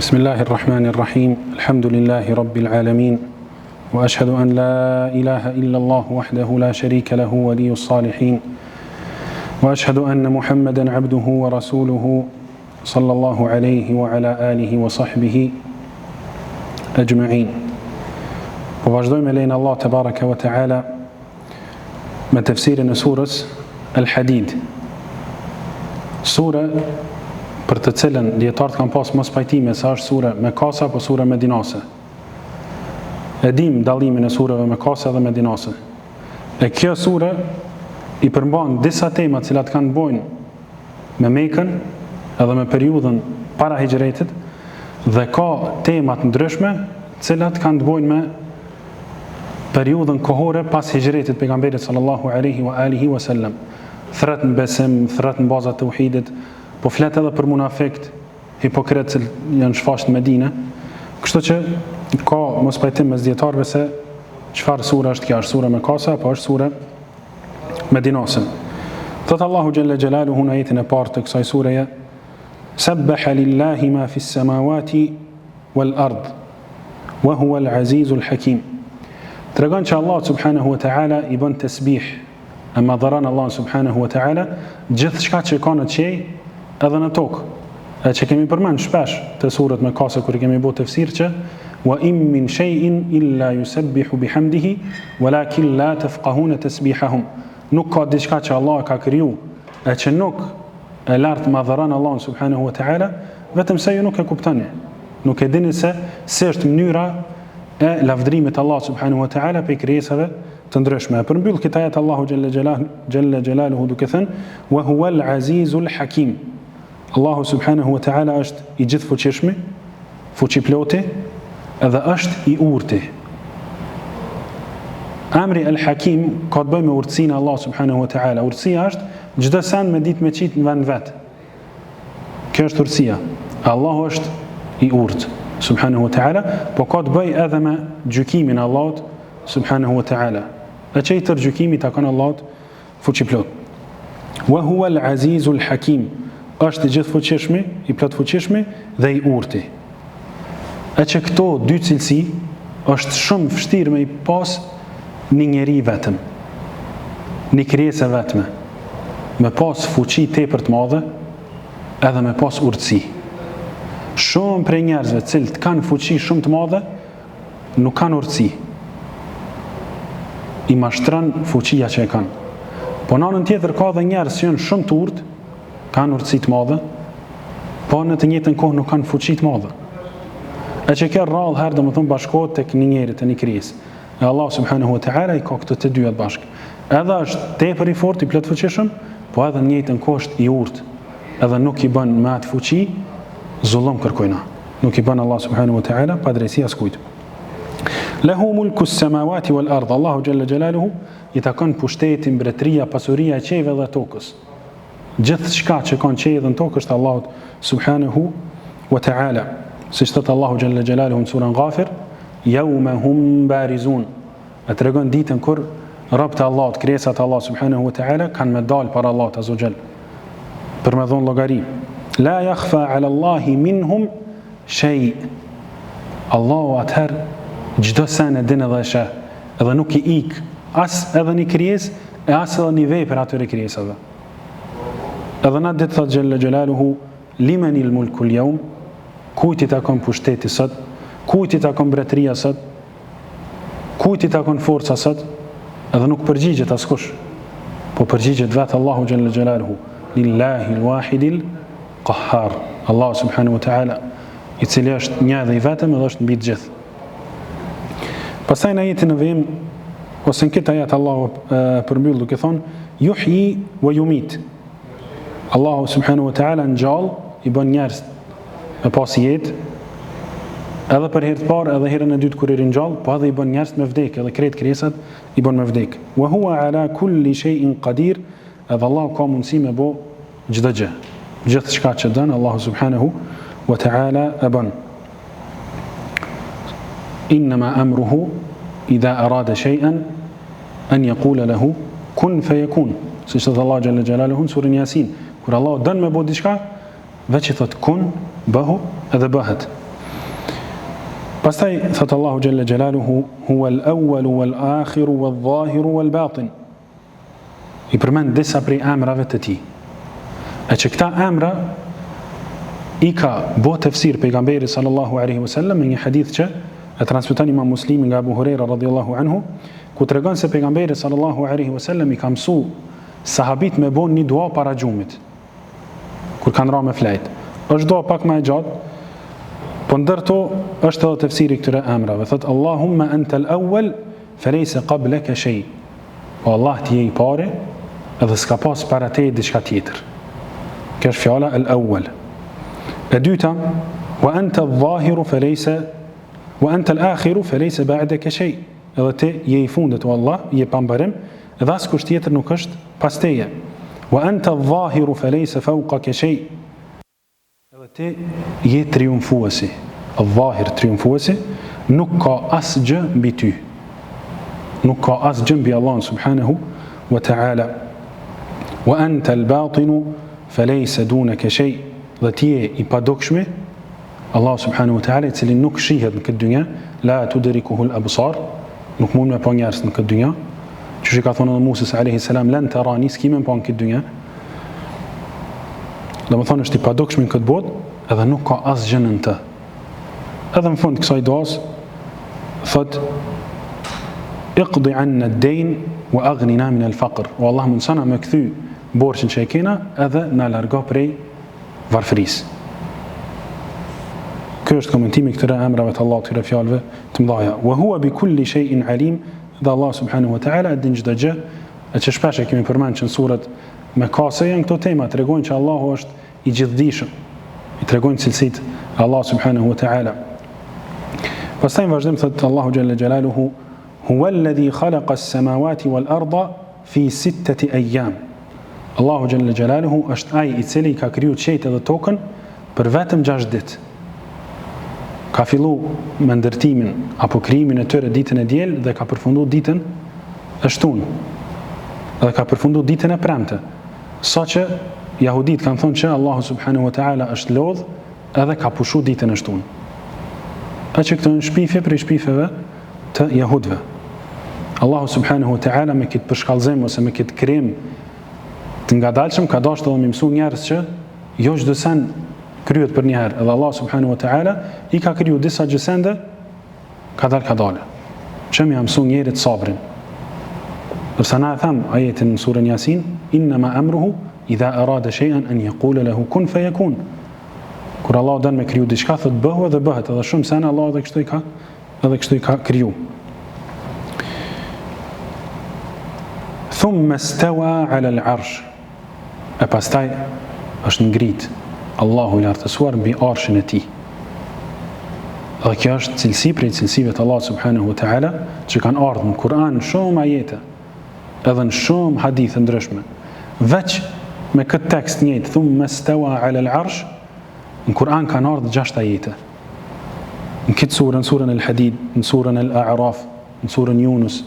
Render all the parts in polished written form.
بسم الله الرحمن الرحيم الحمد لله رب العالمين وأشهد أن لا إله إلا الله وحده لا شريك له ولي الصالحين وأشهد أن محمدا عبده ورسوله صلى الله عليه وعلى آله وصحبه أجمعين. وواجدوم لنا الله تبارك وتعالى من تفسير سورة الحديد. Sura për të cilën dietarët kanë pas mos pajtime se është sura mekase apo sura medinase. E dim dallimin e surave mekase dhe medinase. E kjo sura i përmban disa tema të cilat kanë bojnë me Mekën edhe me periudhën para hijretit dhe ka tema të ndryshme të cilat kanë të bojnë me periudhën kohore pas hijretit pejgamberit sallallahu alaihi wa alihi wasallam. Thret në besim, thret në bazat të uhidit, po flet edhe për munafikt, hipokrit që janë shfaqur në Medinë. Kështu që ka mos pajtim mes dietarëve se çfarë sura është kjo, është sura mekase apo është sura medinase. Thot Allahu xhalla xjalaluhu në ajetin e parë të kësaj sureje: Sabbaha lillahi ma fis samawati wal ard wa huwa al azizul hakim. Tregon që Allah subhanahu wa taala i bën tasbih, ama dharan Allah subhanahu wa taala gjithë shka që ka në qej edhe në tokë, e që kemi përmend shpesh të surët mekase kur kemi bërë tafsir që wa im min shay'in illa yusabbihu bihamdihi walakin la tafqahuna tasbihahum. Nuk ka diçka që Allah ka kriju e që nuk e lart madhëran Allah subhanahu wa taala, vetëm se ju nuk e kuptoni, nuk e dini se është mënyra e lavdërimit Allah subhanahu wa taala për krijesave të ndryshme. Për mbyll këtë ajet Allahu xhalla xjalaluhu duke thënë wa huwa al azizul hakim. Allahu subhanahu wa taala është i gjithfuqishëm, fuqiploti, edhe është i urtë. Amri al hakim ka të bëjë me urtësinë Allah subhanahu wa taala. Urtësia është çdo sen me ditë me qit në vend vet. Kjo është urtësia. Allahu është i urtë subhanahu wa taala, po ka të bëjë edhe me gjykimin e Allahut subhanahu wa taala. E që i tërë gjykimi ta kanë Allahut fuqiplot. Wa huwa al azizul hakim. Është i gjithë fuqishmi, i plot fuqishmi dhe i urti. E që këto dy cilësi është shumë vështirë me i pas një njeri vetëm, një krijesë vetme, me pas fuqi tepër të madhe edhe me pas urtësi. Shumë prej njerëzve cilët kanë fuqi shumë të madhe nuk kanë urtësi, i mashtron fuqia që e kanë. Po në anën tjetër ka dhe njerëz që janë shumë të urtë, kanë urtësi të madhe, po në të njëjtën kohë nuk kanë fuqi të madhe. E që kjo rrallë herë domethënë bashkohet tek një njeri, te një krijesë. E Allah subhanahu wa taala i ka këto të dyja bashkë. Edhe është tepër i fortë, i plot fuqishëm, po edhe në të njëjtën kohë është i urtë. Edhe nuk i bën me atë fuqi zullum kërkojna. Nuk i bën Allah subhanahu wa taala pa drejtësi askujt. Lahu mulku s-samawati wal ard. Allahu xhalla xjalaluhu i takon pushteti, mbretëria, pasuria e qejve dhe tokës. Gjithë shka që kanë qejve dhe në tokë është Allahut subhanahu wa taala. Siç thot Allahu xhalla xjalaluhu në surën Ghafir: Yawma hum barizun. E tregon ditën kur robët e Allahut, krijesat e Allahut subhanahu wa taala kanë me dal para Allahut azza xal për me dhon llogari. La yakhfa ala Allahi minhum shay. Allahu atëherë çdo sen e din edhe e sheh, edhe nuk i ik as edhe një krijesë e as edhe një vepër atyre krijesave. Edhe na ditë thot xhalla xjalaluhu limanil mulku al-yawm, kujt i takon pushteti sot, kujt i takon mbretëria sot, kujt i takon forca sot, edhe nuk përgjigjet askush, po përgjigjet vetë Allahu xhalla xjalaluhu, lillahi al-wahidil qahhar. Allah subhanahu wa taala, i cili është një dhe i vetëm edhe është mbi të gjithë. Pastaj në ajetin e vim, ose në këtë ajet Allahu përmbyll duke thonë yuhyi wa yumit. Allahu subhanahu wa taala ngjall, i bën njerëz me pas jetë, edhe për herë të parë edhe herën e dytë kur i ringjall, po edhe i bën njerëz me vdekje, edhe krejt krijesat i bën me vdekje. Wa huwa ala kulli shay'in qadir. Edhe Allahu ka mundësi me bë çdo gjë. Gjithë shka që dën Allahu subhanahu wa taala e bën. Innama amruhu idha arada shay'an an yaqula lahu kun fayakun. Siç thot Allah xhalla xjalaluhu në surën Yasin, kur Allah don me bë diçka, veç i thot kun, bëhu edhe bëhet. Pastaj thot Allahu Jalla Jalaluhu huwa al-awwalu wal-akhiru wal-zahiru wal-batin. I përmend disa prej emrave të tij. E që këta emra i ka bo tefsir pejgamberi sallallahu alaihi wasallam me një hadith që e transmeton Imam Muslimi nga Abu Huraira radhiyallahu anhu, ku tregon se pejgamberi sallallahu alaihi wasallam i ka mësu sahabit me bon një dua para gjumit kur kanë ra me flajt. Është dua pak më e gjatë, po ndërto është edhe tefsiri këtyre emrave. Thot Allahumma anta al-awwal falaysa qablaka shay. O Allah, ti je i pari edhe s'ka pas para teje diçka tjetër. Kjo është fjala al-awwal. E dyta, wa anta al-zahiru falaysa wa anta al-akhiru falaysa ba'daka shay. Edhe ti je i fundit, o Allah, je pambarim, edhe askush tjetër nuk është pas teje. Wa anta al-zahiru falaysa fawqaka shay. Edhe ti je triumfuesi. Al-zahir, triumfuesi, nuk ka asgjë mbi ty. Nuk ka asgjë mbi Allah subhanahu wa ta'ala. Wa anta al-batinu falaysa dunaka shay. Dhe ti je i padukshmi, Allah subhanahu wa ta'ala, i cili nuk shihet në këtë dynja, la tudrikuhu al-absar, nuk mund me pa njerëz në këtë dynja. Që ka thonë edhe Musa alayhi salam, lan tarani, s'ki me pa në këtë dynja. Dhe më thonë është i padukshmi në këtë botë, edhe nuk ka asgjë në të. Edhe në fund kësaj duas thot iqdi anna ad-dayn wa aghnina min al-faqr. O Allah, mësona me kthy borxhin që e kena edhe na largo prej varfërisë. Ky është komentimi këtyre emrave të Allahut, këtyre fjalëve të mëdha. Wa huwa bi kulli shay'in alim. Dhe Allah subhanahu wa ta'ala e din çdo gjë, e që shpesh e kemi përmendur që në surat me kase janë këto tema, tregojnë që Allahu është i gjithdijshëm, i tregojnë cilësitë e Allah subhanahu wa ta'ala. Pastaj në vazhdim thot Allahu Jalla Jalaluhu huwa alladhi khalaqa as-samawati wal arda fi 6 ayyam. Allahu Jalla Jalaluhu është ai i cili ka kriju qiellin dhe tokën për vetëm 6 ditë. Ka fillu me ndërtimin apo krijimin e tyre ditën e diel dhe ka përfunduar ditën e shtunë. Dhe ka përfunduar ditën e premte. Saqë jahudit kanë thonë që Allahu subhanahu wa ta'ala është lodh edhe ka pushu ditën e shtunë. A që këtë në shpifje për i shpifjeve të jahudve. Allahu subhanahu wa ta'ala me këtë përshkallëzim ose me këtë krim të ngadalshëm ka dashur të më mësu njerëz që jo çdo sen kryet për një herë. Edhe Allah subhanahu wa ta'ala i ka kriju disa gjësende ka dalë. Që më mësu njerit sabrin. Dërsa na e tham ajetin në surën Yasin, innama amruhu idha arada shay'an an yaqula lahu kun fayakun. Kur Allah dën me kriju diçka thot bëhu dhe bëhet, edhe shumë sene Allah edhe kështu i ka kriju. Thumma stawa ala al-arsh. E pastaj është ngrit Allahu i lartësuar mbi arshin e tij. Dhe kjo është cilësi prej cilësive të Allah subhanahu wa ta'ala që kanë ardhur në Kur'an në shumë ajete, edhe në shumë hadithe ndryshme. Veç me këtë tekst njëjtë, thumma stawa ala al-arsh, në Kur'an kanë ardhur 6 ajete. Në këtë surë, në surën al-Hadid, në surën al-A'raf, në surën Yunus,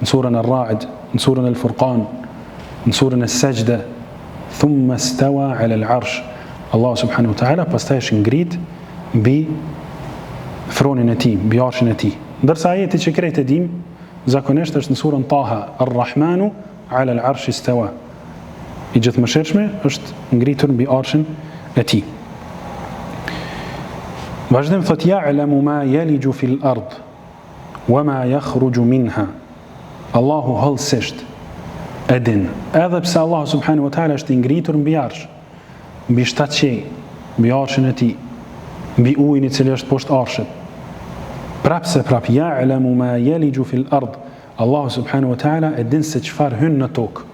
në surën al-Ra'd, në surën al-Furqan, në surën al-Sajda, thumma stawa ala al-arsh. Allah subhanahu wa ta'ala pastaj është ngrit mbi thronin e tij, mbi arshin e tij. Ndërsa ajeti që krejt e dim zakonisht është në surën Taha, Ar-Rahmanu ala al-arshi istawa. I gjithëmëshirshmi është ngritur mbi arshin e tij. Vazhdim thot ya'lamu ma yaliju fil ard wa ma yakhruju minha. Allahu hallësisht e din, edhe pse Allah subhanahu wa ta'ala është i ngritur mbi arsh, mbi 7 qej, mbi arshin e tij, mbi ujin i cili është poshtë arshit. Prapse ya'lamu ma yaliju fil ard. Allah subhanahu wa ta'ala e din se çfarë hyn në tokë.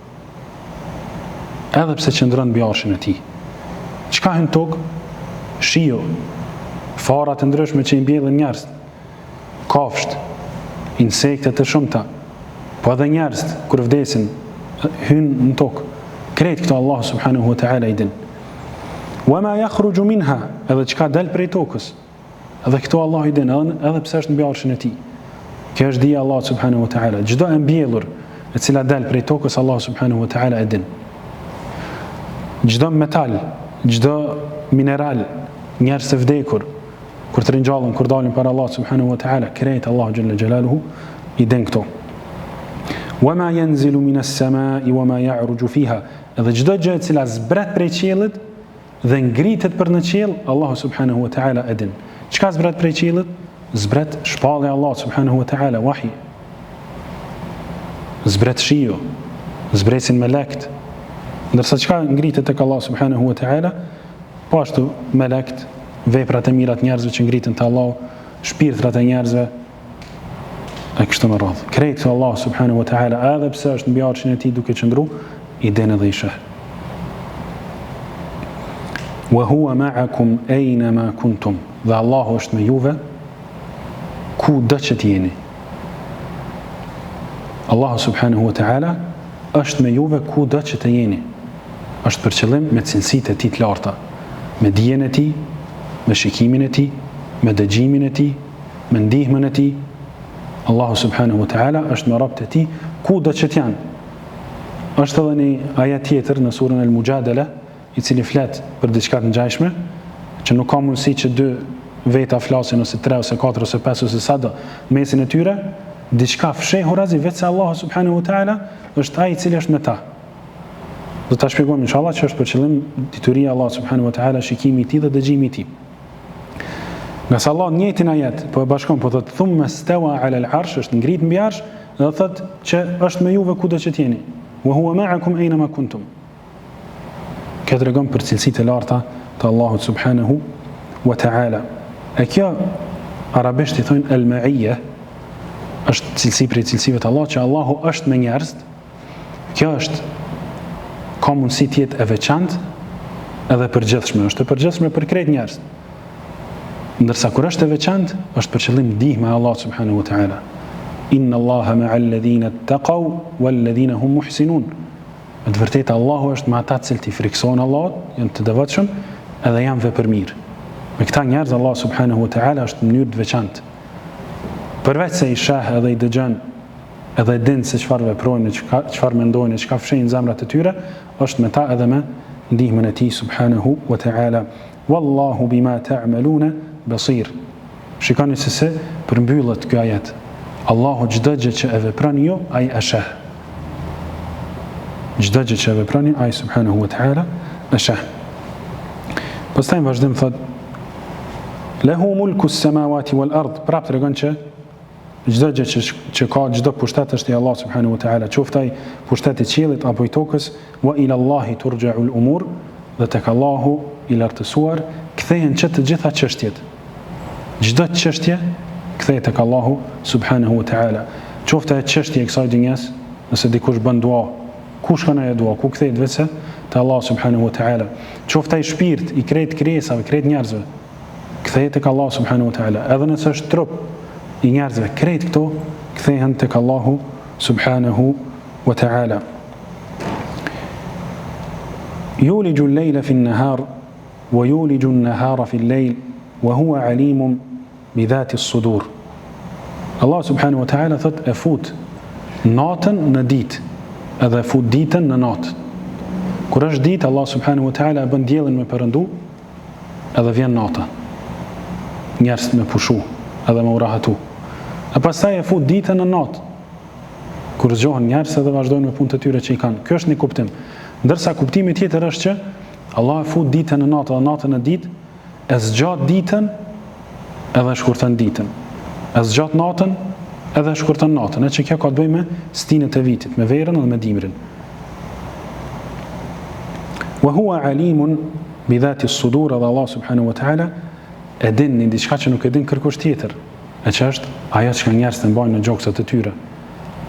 Edhe pse qëndron mbi arshin e tij. Çka hyn në tokë? Shiu, fara të ndryshme që i mbjellin njerëz, kafsht, insekte të shumta, po edhe njerëz kur vdesin hyn në tokë. Krejt këto Allah subhanahu wa ta'ala i din. Wa ma yakhruju minha, edhe çka del prej tokës. Edhe këto Allah i din, edhe pse është mbi arshin e tij. Kjo është dija Allah subhanahu wa ta'ala. Çdo e mbjellur e cila del prej tokës Allah subhanahu wa ta'ala e din. Çdo metal, çdo mineral, njerëz të vdekur, kur të ringjallën, kur dalin para Allah subhanahu wa ta'ala, krejt Allahu xhalla xjalaluhu i den këto. Wama yanzilu minas samai wama ya'ruju fiha. Edhe çdo gjë e cila zbret prej qiellit dhe ngritet për në qiell, Allahu subhanahu wa ta'ala e din. Çka zbret prej qiellit? Zbret shpallja Allah subhanahu wa ta'ala, wahi. Zbret shiu, zbresin melekt. Ndërsa çka ngritet tek Allah subhanahu wa ta'ala, po ashtu melekt, veprat e mira të njerëzve që ngriten te Allahu, shpirtrat e njerëzve e kështu me radhë. Krejt Allah subhanahu wa ta'ala, edhe pse është mbi arshin e tij duke qëndru, i den edhe i sheh. Wa huwa ma'akum aynama kuntum. Dhe Allahu është me juve ku do që t'jeni. Allahu subhanahu wa ta'ala është me juve ku do që të jeni. Është për qëllim me cilësitë e tij të larta, me dijen e tij, me shikimin e tij, me dëgjimin e tij, me ndihmën e tij. Allahu subhanahu wa ta'ala është me robët e tij ku do që t'janë. Është edhe një ajet tjetër në surën Al-Mujadala, i cili flet për diçka të ngjashme, që nuk ka mundësi që dy veta flasin ose 3 ose 4 ose 5 ose sado mesin e tyre, diçka fshehur azi vetë se Allahu subhanahu wa ta'ala është ai i cili është me ta. Do ta shpjegojmë inshallah që është për qëllim dituria Allah subhanahu wa ta'ala, shikimi i tij dhe dëgjimi i tij. Nga sa Allah njëjtin ajet po e bashkon, po thotë thumma stawa ala al-arsh, është ngrit mbi arsh, dhe thotë që është me juve kudo që t'jeni. Wa huwa ma'akum aynama kuntum. Kjo tregon për cilësitë e larta të Allahut subhanahu wa ta'ala. E kjo arabisht i thonë al-ma'iyya, është cilësi prej cilësive të Allah, që Allahu është me njerëz. Kjo është ka mundësi të jetë e veçantë edhe përgjithshme, është e përgjithshme për krejt njerëz. Ndërsa kur është e veçantë, është për qëllim ndihma e Allah subhanahu wa ta'ala. Inna Allaha ma'al ladhina ittaqaw wal ladhina hum muhsinun. Në të vërtetë Allahu është me ata që i frikësojnë Allahut, janë të devotshëm edhe janë vepërmirë. Me këta njerëz Allah subhanahu wa ta'ala është në mënyrë të veçantë. Përveç se i sheh edhe i dëgjon, edhe din se çfarë veprojnë, çfarë mendojnë, çka fshehin zemrat e tyre, është me ta edhe me ndihmën e tij subhanahu wa ta'ala. Wallahu bima ta'maluna basir. Shikoni se përmbyllet ky ajet. Allahu çdo gjë që e veproni ju, ai e sheh. Çdo gjë që e veproni, ai subhanahu wa ta'ala e sheh. Pastaj vazhdim thot: Lahu mulku as-samawati wal ard. Prap tregon që çdo gjë që ka, çdo pushtet është i Allah subhanahu wa ta'ala, qoftë ai pushtet i qiellit apo i tokës, wa ila Allahi turja'u al-umur, dhe tek Allahu i lartësuar kthehen të gjitha çështjet. Çdo çështje kthehet tek Allahu subhanahu wa ta'ala. Qoftë ai çështje e kësaj dinjes, nëse dikush bën dua, ku shkon ai dua, ku kthehet vetë te Allah subhanahu wa ta'ala. Qoftë ai shpirt i krejt krijesave, krejt njerëzve, kthehet tek Allah subhanahu wa ta'ala. Edhe nëse është trup i njerëzve, krejt këto kthehen tek Allahu subhanahu wa ta'ala. Yuliju al-layla fi an-nahar wa yuliju an-nahara fi al-layl wa huwa alimun bi dhati as-sudur. Allah subhanahu wa ta'ala thot e fut natën në ditë, edhe e fut ditën në natë. Kur është ditë, Allah subhanahu wa ta'ala e bën diellin me perëndu, edhe vjen nata. Njerëzit me pushu, edhe me urahatu. E pastaj e fut ditën në natë. Kur zgjohen njerëzit edhe vazhdojnë me punët e tyre që i kanë. Kjo është një kuptim. Ndërsa kuptimi tjetër është që Allah e fut ditën në natë dhe natën në ditë, e zgjat ditën edhe e shkurton ditën. E zgjat natën edhe e shkurton natën. E që kjo ka të bëjë me stinët e vitit, me verën dhe me dimrin. Wa huwa alimun bi dhati as-sudur, dhe Allah subhanahu wa ta'ala e din një diçka që nuk e din kërkush tjetër, e që është ajo që njerëzit e mbajnë në gjoksat e tyre,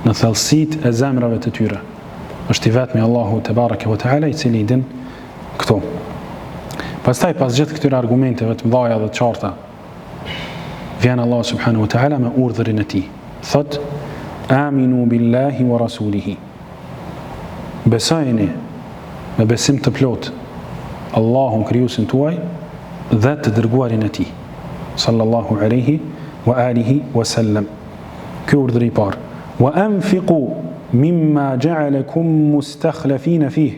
në thellësitë e zemrave të tyre. Është i vetmi Allahu te bareke ve teala i cili i din këto. Pastaj pas gjithë këtyre argumenteve të mëdha dhe të qarta, vjen Allah subhanahu wa ta'ala me urdhërin e tij. Thot: Aminu billahi wa rasulihi. Besojeni me besim të plot Allahun krijuesin tuaj dhe të dërguarin e tij, sallallahu alaihi wa alihi wa sallam. Ky urdhër i parë. Wa anfiqu mimma ja'alakum mustakhlifina fih.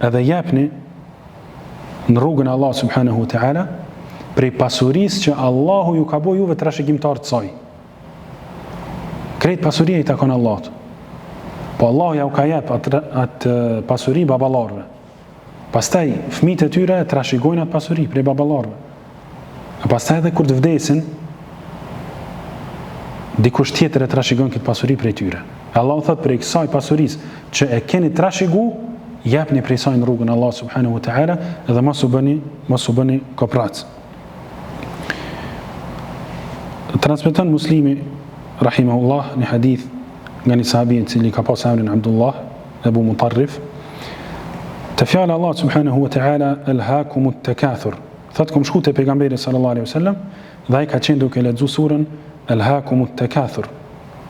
Edhe japni në rrugën e Allah subhanahu wa ta'ala prej pasurisë që Allahu ju ka bo juve trashëgimtar të saj. Krejt pasuria i takon Allahut. Po Allahu ja u ka jep atë pasuri baballarëve. Pastaj fëmijët e tyre trashëgojnë atë pasuri prej baballarëve. E pastaj edhe kur të vdesin, dikush tjetër e trashëgon këtë pasuri prej tyre. Allahu thot prej kësaj pasurisë që e keni trashëgu, japni prej saj në rrugën e Allahut subhanahu wa taala dhe mos u bëni koprac. Transmeton Muslimi rahimahullah një hadith nga një sahabi i cili ka pas emrin Abdullah Abu Mutarrif, të fjala Allah subhanahu wa taala alhaakumut takathur. Thot kom shku te pejgamberi sallallahu alaihi wasallam dhe ai ka qenë duke lexuar surën alhaakumut takathur.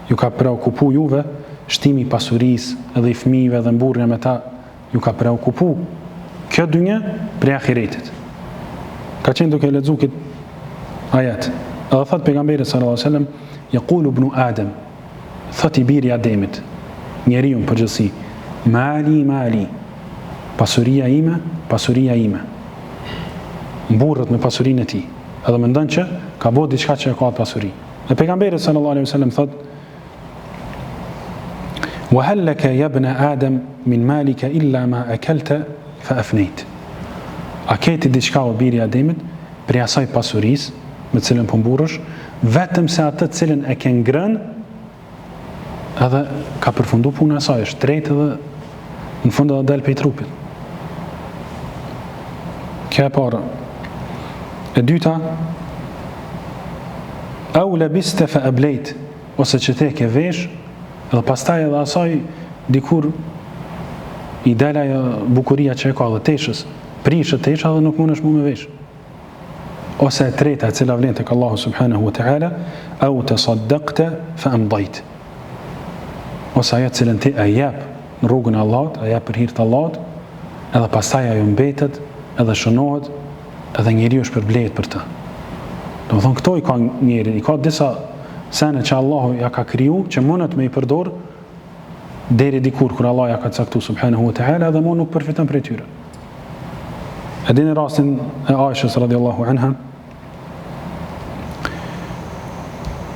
Ju ka preokupu juve shtimi i pasurisë edhe i fëmijëve dhe mburrja me ta, ju ka preokupu kjo dynjë për ahiretit. Ka qenë duke lexuar këtë ajet. Edhe thot pejgamberi sallallahu alaihi wasallam yaqulu ibn Adam, thot i biri Ademit, njeriu në përgjithësi, mali, pasuria ime. Mburret me pasurinë e tij. Edhe mendon që ka bërë diçka që ka pasuri. Dhe pejgamberi sallallahu alaihi wasallam thot: "Wa hal laka ya ibn Adam min malika illa ma akalta fa afnayt." A ke ti diçka o biri Ademit për asaj pasurisë me të cilën po mburresh, vetëm se atë të cilën e ke ngrënë edhe ka përfundu puna e saj, është drejtë dhe në fund edhe del prej trupit. Kjo e para. E dyta, au labiste fa ablejt, ose që te ke vesh, edhe pastaj edhe asaj dikur i dela bukuria që e ka dhe teshës, prishët tesha dhe nuk mund është mu me vesh. Ose e treta e cila vlen tek Allahu subhanahu wa taala, au tasaddaqta fa amdajt. Ose ajo cilën ti e jep në rrugën e Allahut, e jep për hir të Allahut, edhe pastaj ajo mbetet, edhe shënohet, edhe njeriu është përblehet për të. Do të thonë këto i ka njeri, i ka disa sene që Allahu ja ka kriju, që mundet me i përdor deri dikur kur Allah ja ka caktuar subhanahu wa taala dhe mund nuk përfiton prej tyre. E dini rastin e Aishës radhiyallahu anha,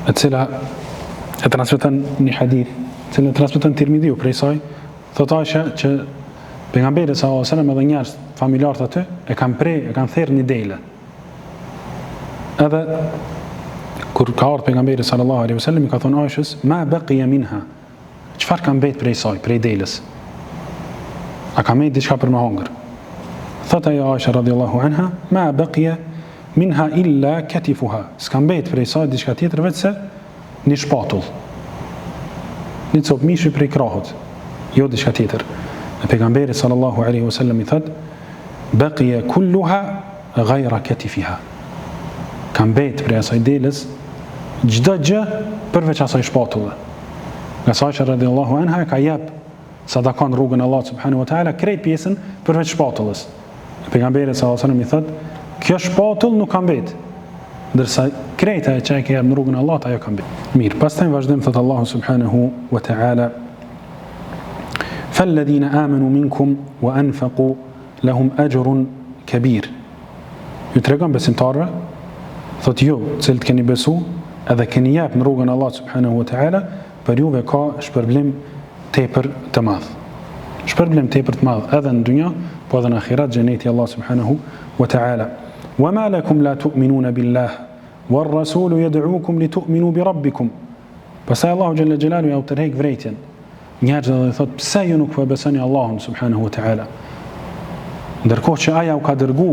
e cila e transmeton një hadith, cilën transmeton Tirmidhiu prej saj, thot Aisha që pejgamberi sallallahu alaihi wasallam edhe njerëz familjarët aty e kanë therrë një dele. Edhe kur ka ardhur pejgamberi sallallahu alaihi wasallam i ka thonë Aishës, ma baqiya minha. Çfarë ka mbet prej saj, prej delës? A ka mbet diçka për me hongër? Thot ajo Aisha radhiyallahu anha, ma baqiya minha illa katifuha. S'ka mbet prej saj diçka tjetër veç se një shpatull. Një copë mishi prej krahut, jo diçka tjetër. E pejgamberi sallallahu alaihi wasallam i thot, baqiya kulluha ghayra katifiha. Ka mbet prej asaj delës çdo gjë përveç asaj shpatulle. Nga Aisha radhiyallahu anha ka jep sadakon rrugën e Allahut subhanahu wa taala krejt pjesën përveç shpatullës. Pejgamberi sallallahu alaihi wasallam i thot, kjo shpatull nuk ka mbet, ndërsa krejta e që e ke jep në rrugën e Allahut ajo ka mbet. Mirë, pastaj vazhdojmë thot Allahu subhanahu wa taala, فالذين آمنوا منكم وأنفقوا لهم أجر كبير. Ju tregon besimtarve, thot ju, cilët keni besu, edhe keni jep në rrugën e Allahut subhanahu wa taala, për juve ka shpërblim tepër të madh. Shpërblim tepër të madh edhe në dynja, po edhe në ahiret, xheneti Allah subhanahu wa taala. وما لكم لا تؤمنون بالله والرسول يدعوكم لتؤمنوا بربكم. Pastaj Allahu xhalla xhelalu ja u tërheq vërejtjen. Njerëzit dhe thot, pse ju nuk po besoni Allahun subhanahu wa taala? Ndërkohë që aja u ka dërgu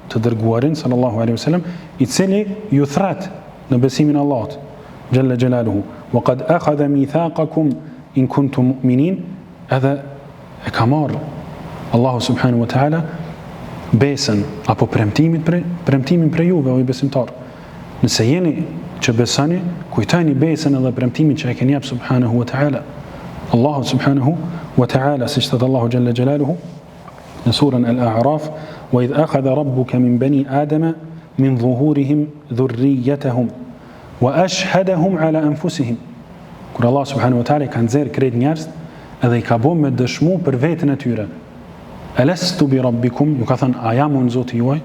të dërguarin sallallahu alaihi wasallam, i cili ju thret në besimin e Allahut xhalla xhelaluhu, wa qad akhadha mithaqakum in kuntum mu'minin, edhe e ka marrë Allahu subhanahu wa taala besën apo premtimin për juve o i besimtar. Nëse jeni që besoni, kujtojeni besën edhe premtimin që e keni jep subhanahu wa taala. Allahu subhanahu wa ta'ala, si që Allahu jalla jalaluhu në surën Al-A'raf, wa idh akhadha rabbuka min bani adama min dhuhurihim dhurriyyatahum wa ashhadahum ala anfusihim. Kur Allah subhanahu wa ta'ala ka nxjerr krejt njerëz edhe i ka bën me dëshmu për veten e tyre. Alastu bi rabbikum, ju ka thënë, a jam unë Zoti juaj?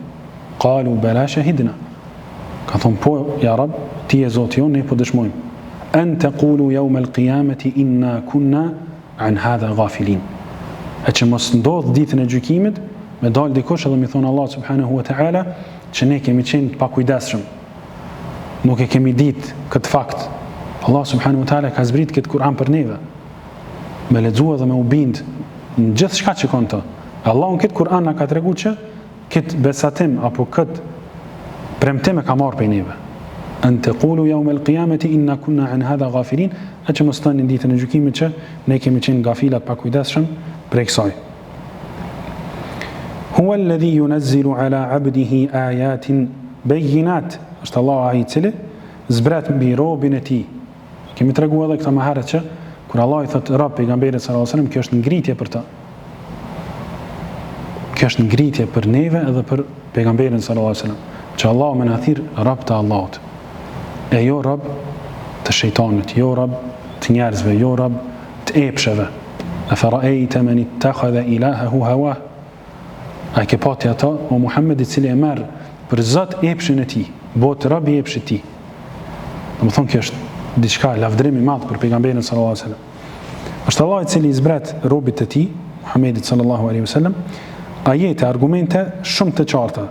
Qalu bala shahidna. Ka thonë, po, ja Rab, ti e Zotë jonë, ne po dëshmojmë. An taqulu yawm al-qiyamati inna kunna an hadha ghafilin. E që mos ndodh ditën e gjykimit, me dal dikush edhe mi thonë Allah subhanahu wa ta'ala që ne kemi qenë të pakujdesshëm. Nuk e kemi ditë këtë fakt. Allah subhanahu wa ta'ala ka zbrit këtë Kur'an për neve. Me lexua dhe me u bind në gjithë shka që konë të. Allah në këtë Kur'an na ka tregu që këtë besatim apo këtë premtim e ka marrë për neve. An taqulu yawm al-qiyamati inna kunna an hadha ghafilin, që mos thoni ditën e gjykimit që ne kemi qenë gafilat pa kujdesshëm për kësaj. Huwa alladhi yunazzilu ala 'abdihi ayatin bayyinat. Është Allah ai i cili zbret mbi robën e tij. Kemi treguar edhe këtë më herët që kur Allah i thotë rob pejgamberit sallallahu alajhi wasallam, kjo është ngritje për të. Kjo është ngritje për neve edhe për pejgamberin sallallahu alajhi wasallam, që Allah më na thirr rob të Allahut. E jo rob të shejtanit, jo rob të njerëzve, jo rob të epsheve. Afara'ayta man ittakhadha ilahahu hawah. A ke pati ata o Muhammed i cili e merr për Zot epshin e tij, bëhet rob i epshit të tij. Domethënë kjo është diçka lavdrim i madh për pejgamberin sallallahu alaihi wasallam. Është Allah i cili i zbret robit të tij, Muhammedit sallallahu alaihi wasallam, ajete, argumente shumë të qarta,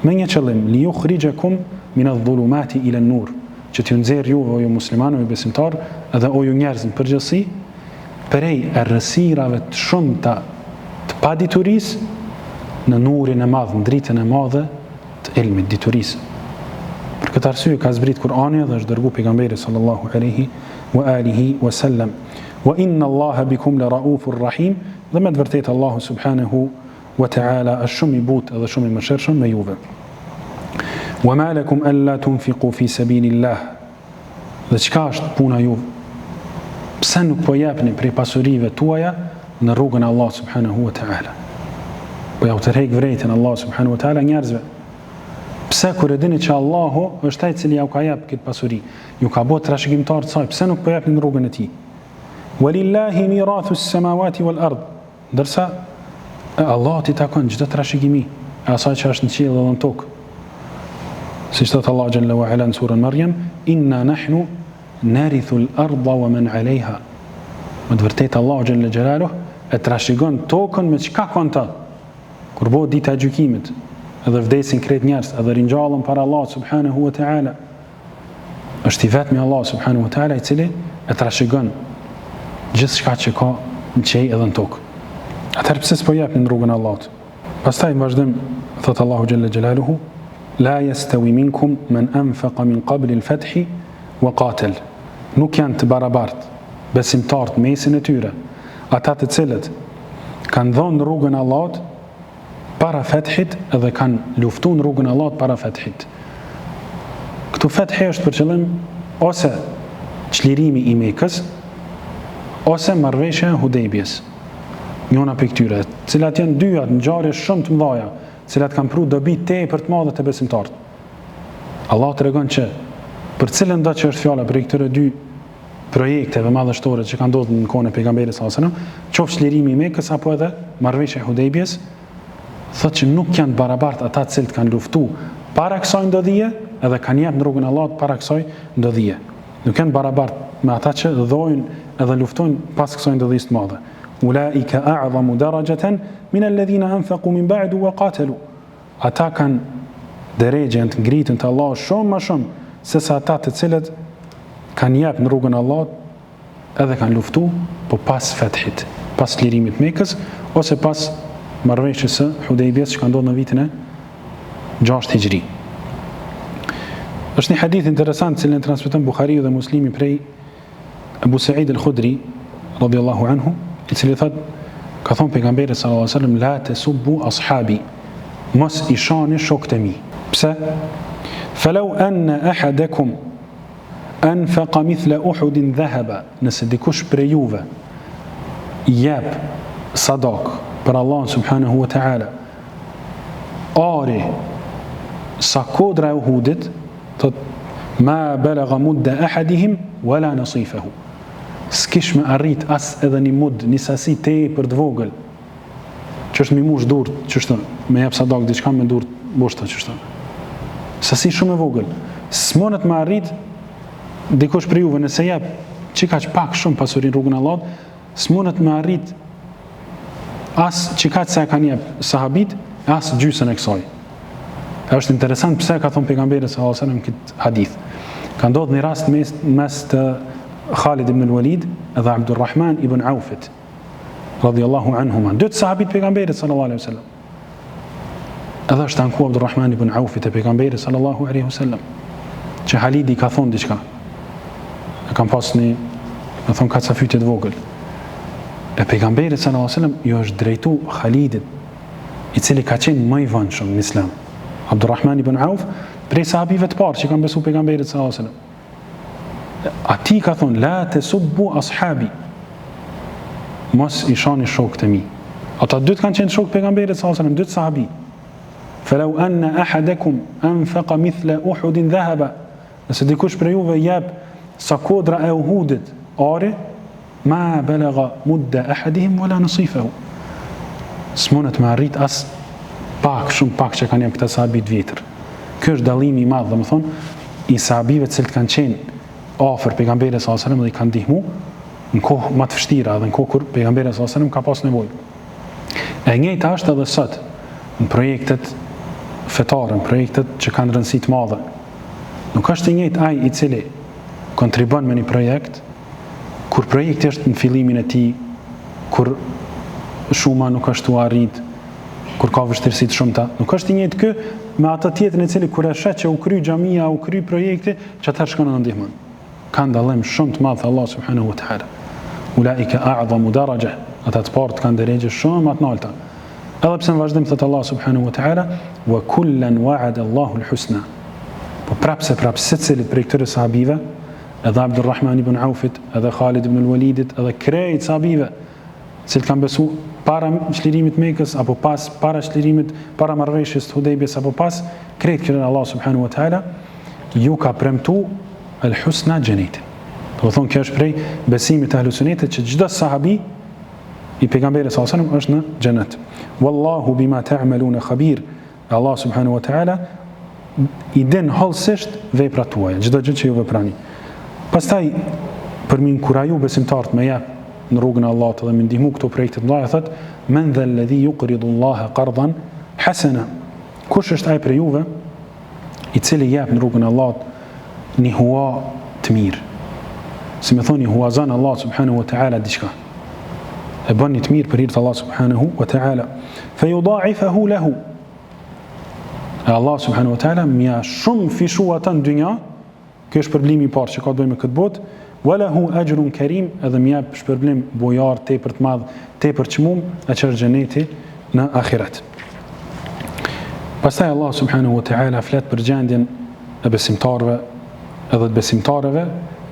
me një qëllim, li yukhrijakum min adh-dhulumati ila an-nur, që t'ju nxjerr juve o ju muslimanë, o ju besimtar, edhe o ju njerëz në përgjithësi, prej errësirave të shumta të paditurisë në nurin e madh, në dritën e madhe të ilmit, diturisë. Për këtë arsye ka zbrit Kur'ani dhe është dërguar pejgamberi sallallahu alaihi wa alihi wa sallam. Wa inna Allaha bikum la raufur rahim, dhe me të vërtetë Allahu subhanahu wa ta'ala është shumë i butë dhe shumë i mëshirshëm me juve. Wa ma lakum alla tunfiqu fi sabilillah. Dhe çka është puna juve? Pse nuk po japni prej pasurive tuaja në rrugën e Allah subhanahu wa ta'ala? Po ja u tërheq vërejtën Allah subhanahu wa ta'ala njerëzve. Pse kur e dini që Allahu është ai i cili ju ka jap këtë pasuri, ju ka bërë trashëgimtar të saj, pse nuk po japni në rrugën e tij? Walillahi mirathu s-samawati wal ard. Ndërsa Allah t'i takon çdo trashëgimi e asaj që është në qiell dhe në tokë. Siç thot Allah xhalla wa ala në surën Maryam, inna nahnu narithu al-ardha wa man 'alayha. Me të vërtetë Allah xhalla xhelaluhu e trashëgon tokën me çka kanë të. Kur bëhet dita e gjykimit, edhe vdesin krejt njerëz, edhe ringjallën para Allah subhanahu wa ta'ala. Është i vetmi Allah subhanahu wa ta'ala i cili e trashëgon gjithçka që ka në qiell edhe në tokë. Atëherë pse s'po japni në rrugën e Allahut? Pastaj në vazhdim thot Allahu xhalla xhelaluhu, la yastawi minkum man anfaqa min qabli al-fathi wa qatal. Nuk janë të barabartë besimtarët mesin e tyre, ata të cilët kanë dhënë rrugën e Allahut para fethit edhe kanë luftuar në rrugën e Allahut para fethit. Këtu fethi është për qëllim ose çlirimi i Mekës ose marrëveshja e Hudejbjes. Njëna për këtyre, cilat janë dyja ngjarje shumë të mëdha, cilat kanë pru dobi tepër të madhe të besimtarët. Allah tregon që për cilën do që është fjala për këtyre dy projekteve madhështore që kanë ndodhur në kohën e pejgamberit sallallahu alajhi wasallam, qoftë çlirimi i Mekës apo edhe marrëveshja e Hudejbjes, thotë që nuk janë barabartë ata të cilët kanë luftuar para kësaj ndodhie edhe kanë jepë në rrugën e Allahut para kësaj ndodhie. Nuk janë barabartë me ata që dhojnë edhe luftojnë pas kësaj ndodhisë të madhe. Ulaika a'zamu darajatan min alladhina anfaqu min ba'du wa qatalu. Ata kanë drejtë të ngritën te Allahu shumë më shumë se sa ata të cilët kanë jepë në rrugën e Allahut edhe kanë luftuar po pas fethit, pas lirimit Mekës ose pas marrëveshjes së Hudejbjes që ka ndodhur në vitin e 6 Hijri. Është një hadith interesant që cilin transmeton Buhariu dhe Muslimi prej Abu Sa'id al-Khudri radiyallahu anhu, i cili thot, ka thonë pejgamberi sallallahu alaihi wasallam, la tasubbu ashabi, mos i shani shokët e mi. Pse? Falau anna ahadakum anfaqa mithla Uhudin dhahaba, nëse dikush prej juve jep sadak për Allah subhanahu wa ta'ala ari sa kodra e Uhudit, thot ma balagha mudda ahadihim wala nasifahu, s'kish me arrit as edhe një mud, një sasi tepër të vogël, që është mi mush durt, që është me jep sadak diçka me durt boshta, që është sasi shumë e vogël. S'monet me arrit dikush për juve nëse jep çika pak shumë pasurinë rrugën e Allahut, s'monet me arrit as çika sa kanë jep sahabit, as gjysën e kësaj. Është interesant pse ka thonë pejgamberi sallallahu alajhi wasallam këtë hadith. Ka ndodhur një rast mes të Khalid ibn al-Walid dhe Abdurrahman ibn Aufit radhiyallahu anhuma, dy sahabit pejgamberit sallallahu alaihi wasallam. Edhe është anku Abdurrahman ibn Aufit e pejgamberit sallallahu alaihi wasallam, që Halidi ka thonë diçka. E kam pas një, me thonë ka ca fytje të vogël. E pejgamberit sallallahu alaihi wasallam ju është drejtu Khalidit, i cili ka qenë më i vëndshëm në Islam. Abdurrahman ibn Auf, prej sahabive të parë që kanë besu pejgamberit sallallahu alaihi wasallam. Ati ka thonë, la tasubbu ashabi, mos i shani shokët e mi. Ata dytë kanë qenë shokë pejgamberit sallallahu alaihi wasallam, dytë sahabi. Falau anna ahadakum anfaqa mithla Uhudin dhahaba, nëse dikush për juve jep sa kodra e Uhudit ari, ma balagha mudda ahadihim wala nasifahu. S'monet me arrit as pak, shumë pak që kanë jep këta sahabit vjetër. Ky është dallimi i madh, domethënë, i sahabive të cilët kanë qenë afër pejgamberit sallallahu alaihi wasallam dhe i kanë ndihmu në kohë më të vështira dhe në kohë kur pejgamberi sallallahu alaihi wasallam ka pas nevojë. E njëjta është edhe sot në projektet fetare, në projektet që kanë rëndësi të madhe. Nuk është i njëjtë ai i cili kontribon me një projekt kur projekti është në fillimin e tij, kur shuma nuk është u arrit, kur ka vështirësi të shumta. Nuk është i njëjtë ky me atë tjetrin i cili kur e shet që u kry xhamia, u kry projekti, që ata shkon në ndihmën. Ka dallim shumë të madh Allah subhanahu wa taala. Ulaika a'zamu daraja, ata të parë kanë drejtë shumë më të larta. Edhe pse në vazhdim thot Allah subhanahu wa taala, wa kullan wa'ada Allahu al-husna. Po prapse secilit prej këtyre sahabive, edhe Abdurrahman ibn Aufit, edhe Khalid ibn al-Walidit, edhe krejt sahabive, që kanë besu para çlirimit Mekës apo pas, para çlirimit, para marrëveshjes të Hudejbes apo pas, krejt këtyre Allah subhanahu wa taala ju ka premtu al-husna xhenetin. Do thonë kjo është prej besimit të ahlusunetit që çdo sahabi i pejgamberit sallallahu alaihi wasallam është në xhenet. Wallahu bima ta'maluna khabir. Allah subhanahu wa taala i din hollësisht veprat tuaja, çdo gjë që ju veprani. Pastaj për mi inkuraju besimtarët me jap në rrugën e Allahut dhe me ndihmu këto projekte të mëdha, thot men dha alladhi yuqridu Allaha qardan hasana. Kush është ai prej juve i cili jep në rrugën e Allahut një hua të mirë? Si me thoni huazan Allah subhanahu wa taala diçka, e bën një të mirë për hir të Allah subhanahu wa taala, fa yudha'ifahu lahu. Allah subhanahu wa taala mja shumë fishu ata në dynja. Kjo është shpërblimi i parë që ka të bëjë me këtë botë. Walahu ajrun karim, edhe më jap shpërblim bujar tepër të madh, tepër çmum, e çer xheneti në ahiret. Pastaj Allah subhanahu wa taala flet për gjendjen e besimtarëve edhe të besimtarëve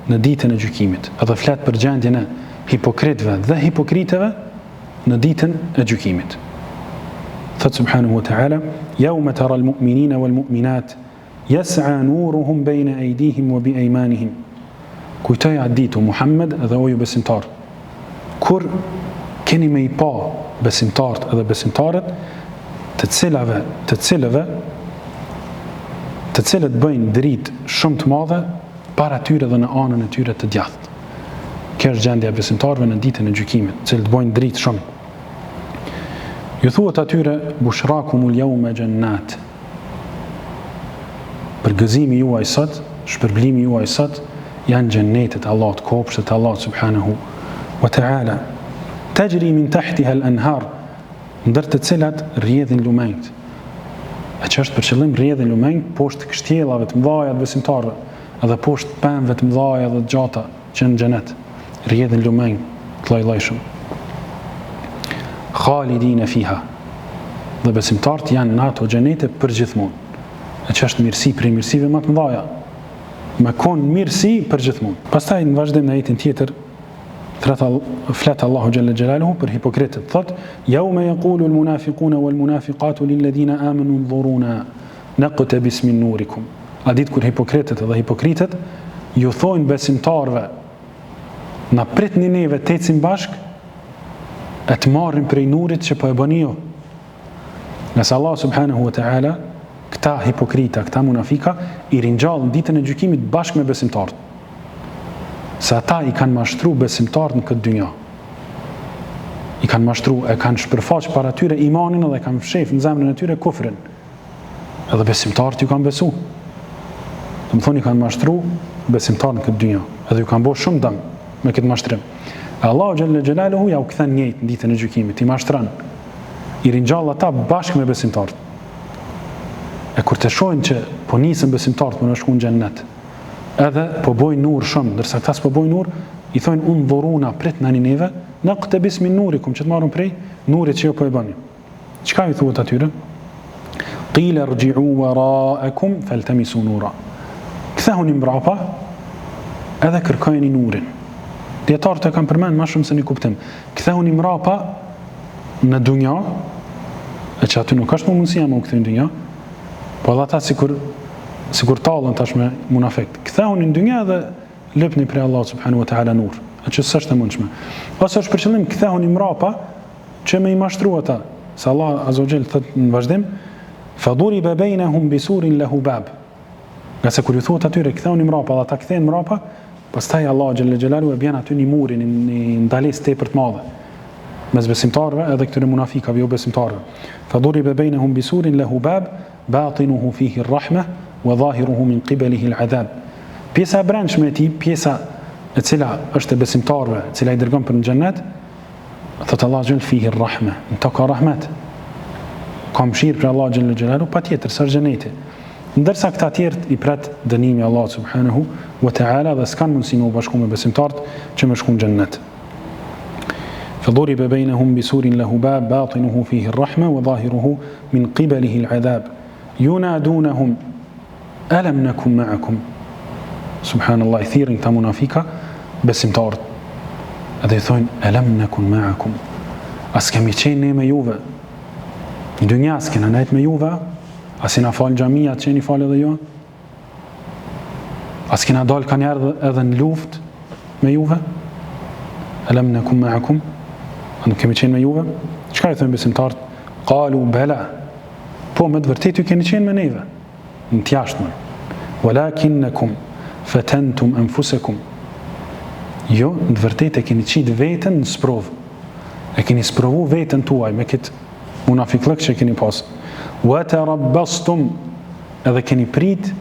në ditën e gjykimit, edhe flet për gjendjen e hipokritëve dhe hipokritëve në ditën e gjykimit. Thot subhanahu wa taala, yawma tara al-mu'minina wal-mu'minat yas'a nuruhum bayna aydihim wa bi aymanihim. Kujtoj atë ditë Muhammed dhe o ju besimtar, kur keni me i pa besimtarët edhe besimtarët të cilët bëjnë dritë shumë të madhe para tyre dhe në anën e tyre të djathtë. Kjo është gjendja e besimtarëve në ditën e gjykimit, të cilët bëjnë dritë shumë. Ju thuhet atyre bushrakumul yawma jannat. Përgëzimi juaj sot, shpërblimi juaj sot janë xhennetet e Allahut, kopshtet e Allahut subhanahu wa taala. Tajri min tahtiha al-anhar, ndër të cilat rrjedhin lumenjt. E që është për qëllim rrjedhin lumenjt poshtë kështjellave të mëdha të besimtarëve, edhe poshtë pemëve të mëdha dhe të gjata që në xhenet rrjedhin lumenjt të lloj-llojshëm. Khalidina fiha. Dhe besimtarët janë në ato xhenete përgjithmonë. E që është mirësi prej mirësive më të mëdha. Me konë mirësi përgjithmonë. Pastaj në vazhdim në ajetin tjetër flet Allahu xhalla xhelaluhu për hipokritët. Thot: "Yawma yaqulu al-munafiquna wal-munafiqatu lil-ladhina amanu dhuruna naqtabis min nurikum." A ditë kur hipokritët dhe hipokritët ju thojnë besimtarve: "Na pritni neve të ecim bashk e të marrim prej nurit që po e bëni ju." Nëse Allah subhanahu wa taala këta hipokrita, këta munafika i ringjallën ditën e gjykimit bashkë me besimtarët. Se ata i kanë mashtru besimtarët në këtë dynja. I kanë mashtru, e kanë shpërfaq para tyre imanin edhe kanë fshef në zemrën e tyre kufrin. Edhe besimtarët ju kanë besu. Të më thonë i kanë mashtru besimtarët në këtë dynja. Edhe ju kanë bo shumë dëm me këtë mashtrim. Allahu Gjelle Gjelaluhu ja u kthen njëjtë në ditën e gjykimit, i mashtran. I ringjall ata bashkë me besimtarët. E kur të shohin që po nisën besimtarët për në shku në xhennet, edhe po bojnë nur shumë, ndërsa këta s'po bojnë nur, i thonë undhuruna prit në neve, në këtë bismin nurikum që të marrën prej nurit që jo po e bëni. Çka i thuhet atyre? Qila rji'u wara'akum faltamisu nura. Kthehuni mbrapa edhe kërkojeni nurin. Dietarët e kanë përmend më shumë se një kuptim. Kthehuni mbrapa në dunja, e që aty nuk është më mundësia më u kthejnë në dunja, po edhe ata sikur tallën tash me munafik. Kthehuni në dunja dhe lëpni prej Allah subhanahu wa ta'ala nur, e që s'është e mundshme. Ose është për qëllim kthehuni mrapa që me i mashtru ata. Se Allah azza wa jall thot në vazhdim, faduriba bainahum bisurin lahu bab. Nga se kur ju thuhet atyre kthehuni mrapa dhe ata kthehen mrapa, pastaj Allah xhalla xhelalu e bën aty një muri, një ndalesë tepër të madhe mes besimtarëve edhe këtyre munafikave jo besimtarëve. Faduriba bainahum bisurin lahu bab batinuhu fihi ar-rahma wa zahiruhu min qibalihi al-adhab. Pjesa e brendshme e tij, pjesa e cila është e besimtarëve, e cila i dërgon për në xhennet, thot Allah xhel fihi ar-rahma, në ka rahmet. Ka mëshirë për Allah xhel xhelalu, patjetër së xheneti. Ndërsa këta tjerë i pret dënimi Allah subhanahu wa ta'ala dhe s'kan mundësi me u bashku me besimtarët që me shku në xhennet. فضرب بينهم بسور له باب باطنه فيه الرحمة وظاهره من قبله العذاب ينادونهم ألم نكن معكم. سبحان الله كثير انت منافقة besimtarët. Edhe i thonë ألم نكن معكم. As kemi qenë ne me juve. Në dynja as kena nejt me juve. As i na falë xhamia që qeni falë edhe jo. As kena dalë ka njerë edhe në luft me juve. ألم نكن معكم. Nuk kemi qenë me juve? Çka i thonë besimtarët? Qalu bala. Po me të vërtetë ju keni qenë me neve. Në të jashtëm. Walakinnakum fatantum anfusakum. Jo, në të vërtetë e keni qitë veten në sprovë. E keni sprovu veten tuaj me këtë munafiklëk që keni pas. Wa tarabbastum. Edhe keni prit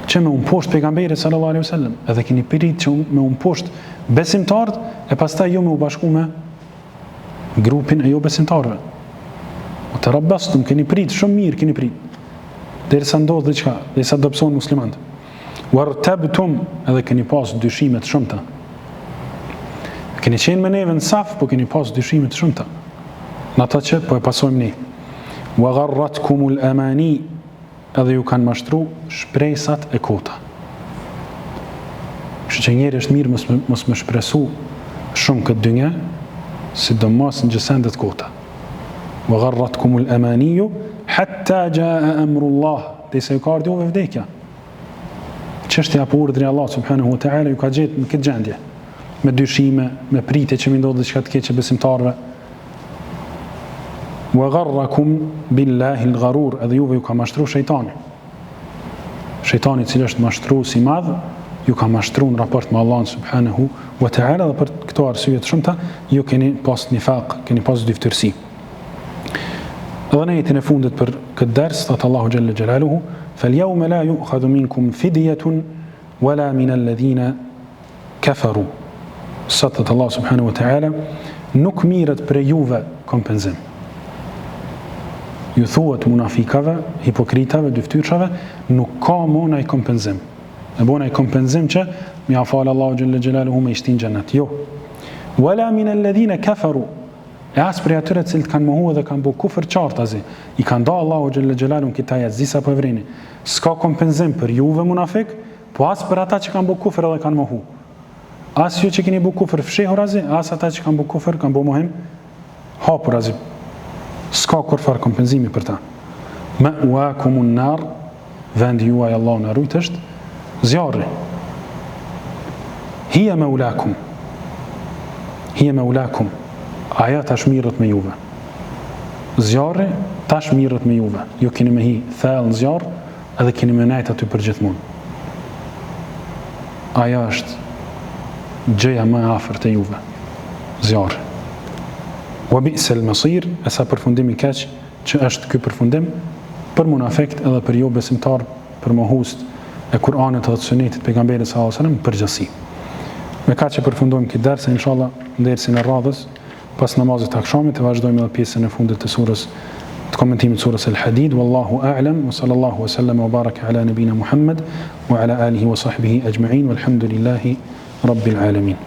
që me umposht pejgamberit sallallahu alaihi wasallam. Edhe keni prit që me umposht besimtarët e pastaj jo me u bashku me grupin e jo besimtarëve. O të rabbastum, keni prit, shumë mirë keni prit. Derisa ndodhë diçka, derisa dobëson muslimanët. Wartabtum, edhe keni pas dyshimet shumëta. Keni qenë me neve në saf, po keni pas dyshimet shumëta. Në ata që po e pasojmë ne. Wa gharratkumul amani, edhe ju kanë mashtru shpresat e kota. Kështu që njeri është mirë mos më shpresu shumë këtë dynja, sidomos në gjësendet kota. Wa gharratkumul amaniyu hatta jaa amrullah. Derisa ju ka ardhur juve vdekja. Çështja apo urdhri Allah subhanahu wa taala ju ka gjetë në këtë gjendje. Me dyshime, me pritje që më ndodh diçka të keqe besimtarëve. Wa gharrakum billahi al-gharur. Edhe juve ju ka mashtru shejtani. Shejtani i cili është mashtrues i madh, ju ka mashtru në raport me Allahun subhanahu wa ta'ala, dhe për këto arsye të shumta ju keni pas nifaq, keni pas dyftërsi. Dhe në jetën e fundit për këtë ders thot Allahu xhalla xjalaluhu فَالْيَوْمَ لَا يُؤْخَذُ مِنْكُمْ فِدْيَةٌ وَلَا مِنَ الَّذِينَ كَفَرُوا. Sot thot Allah subhanahu wa ta'ala nuk mirët për juve kompenzim. Ju thuhet munafikave, hipokritave, dyftyrshave, nuk ka monaj kompenzim. E bona i kompenzim që mi afalë Allahu xhalla xjalaluhu me ishtin xhennet. Jo. Wala min alladhina kafaru. E as për atyre që kanë mohu dhe kanë bërë kufër qartazi, i kanë da Allahu xhalla xjalaluhu këta zisa po vreni. S'ka kompenzim për juve munafik, po as për ata që kanë bërë kufër dhe kanë mohu. As ju që keni bërë kufër fshehurazi, as ata që kanë bërë kufër kanë bërë mohim hapurazi. S'ka kurfar kompenzimi për ta. Ma'wakumun nar, vendi juaj Allahu na rujt është zjarri. Hija maulakum. Hija maulakum. Aja tash mirët me juve. Zjarri tash mirët me juve, ju keni me hi thellë në zjarë, edhe keni me nejtë aty për gjithmonë. Aja është gjëja më e afërt e juve, zjarë. Wa bi'sal masir, e sa përfundimi keq që është ky përfundim për munafekt edhe për jo besimtar, për mohust e Kur'anit dhe të sunetit pejgamberit sallallahu alajhi wasallam përgjithësi. Me kaq që përfundojmë këtë ders, inshallah dersin e radhës pas namazit të akşamit vazhdojmë edhe pjesën e fundit të surës të komentimit surës Al-Hadid. Wallahu a'lam wa sallallahu wa sallam wa baraka ala nabina Muhammad wa ala alihi wa sahbihi ajma'in walhamdulillahi rabbil alamin.